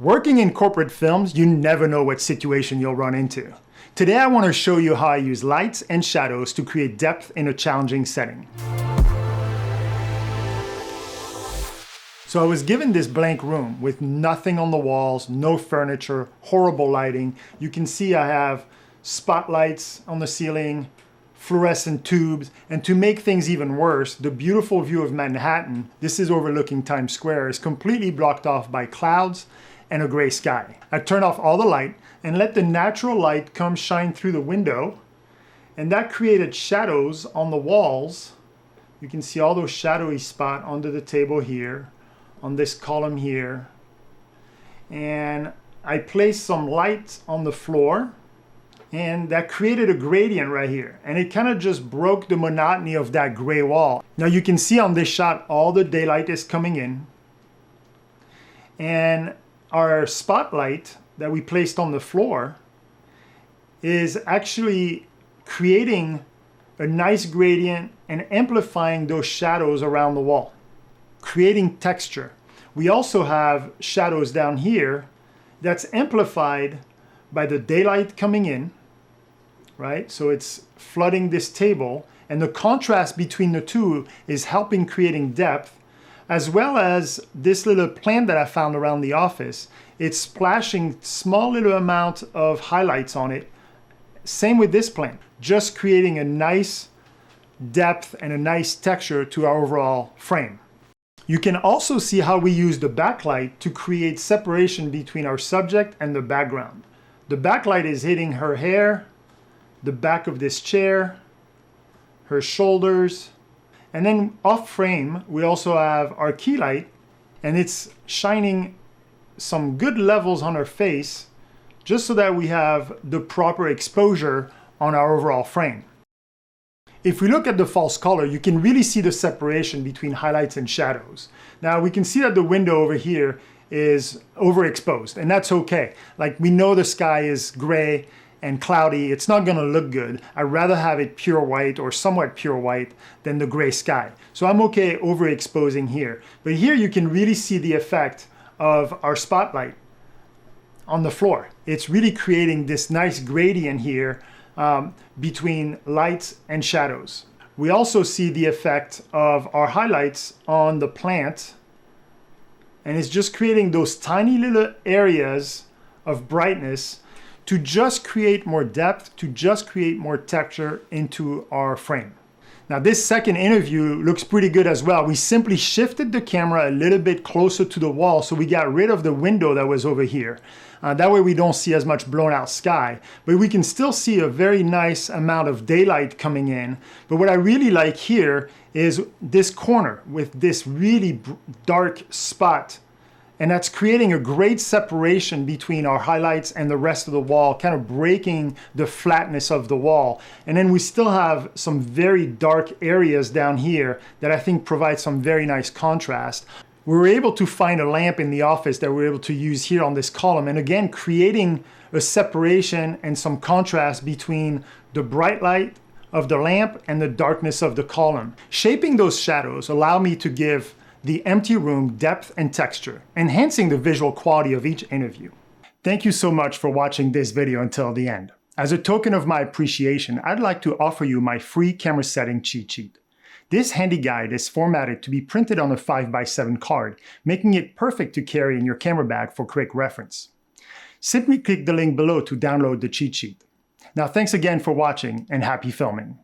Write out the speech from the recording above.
Working in corporate films, you never know what situation you'll run into. Today I want to show you how I use lights and shadows to create depth in a challenging setting. So I was given this blank room with nothing on the walls, no furniture, horrible lighting. You can see I have spotlights on the ceiling, fluorescent tubes, and to make things even worse, the beautiful view of Manhattan, this is overlooking Times Square, is completely blocked off by clouds and a gray sky. I turn off all the light and let the natural light come shine through the window, and that created shadows on the walls. You can see all those shadowy spots under the table here, on this column here. And I placed some light on the floor, and that created a gradient right here. And it kind of just broke the monotony of that gray wall. Now you can see on this shot, all the daylight is coming in. And our spotlight that we placed on the floor is actually creating a nice gradient and amplifying those shadows around the wall, creating texture. We also have shadows down here that's amplified by the daylight coming in, right? So it's flooding this table, and the contrast between the two is helping creating depth, as well as this little plant that I found around the office. It's splashing small little amount of highlights on it. Same with this plant, just creating a nice depth and a nice texture to our overall frame. You can also see how we use the backlight to create separation between our subject and the background. The backlight is hitting her hair, the back of this chair, her shoulders, and then off frame, we also have our key light, and it's shining some good levels on her face, just so that we have the proper exposure on our overall frame. If we look at the false color, you can really see the separation between highlights and shadows. Now we can see that the window over here is overexposed, and that's okay. Like, we know the sky is gray and cloudy, it's not gonna look good. I'd rather have it pure white or somewhat pure white than the gray sky. So I'm okay overexposing here. But here you can really see the effect of our spotlight on the floor. It's really creating this nice gradient here between lights and shadows. We also see the effect of our highlights on the plant, and it's just creating those tiny little areas of brightness to just create more depth, to just create more texture into our frame. Now this second interview looks pretty good as well. We simply shifted the camera a little bit closer to the wall, so we got rid of the window that was over here. That way we don't see as much blown out sky, but we can still see a very nice amount of daylight coming in. But what I really like here is this corner with this really dark spot, and that's creating a great separation between our highlights and the rest of the wall, kind of breaking the flatness of the wall. And then we still have some very dark areas down here that I think provide some very nice contrast. We were able to find a lamp in the office that we're able to use here on this column, and again, creating a separation and some contrast between the bright light of the lamp and the darkness of the column. Shaping those shadows allow me to give the empty room depth and texture, enhancing the visual quality of each interview. Thank you so much for watching this video until the end. As a token of my appreciation, I'd like to offer you my free camera setting cheat sheet. This handy guide is formatted to be printed on a 5x7 card, making it perfect to carry in your camera bag for quick reference. Simply click the link below to download the cheat sheet. Now, thanks again for watching, and happy filming.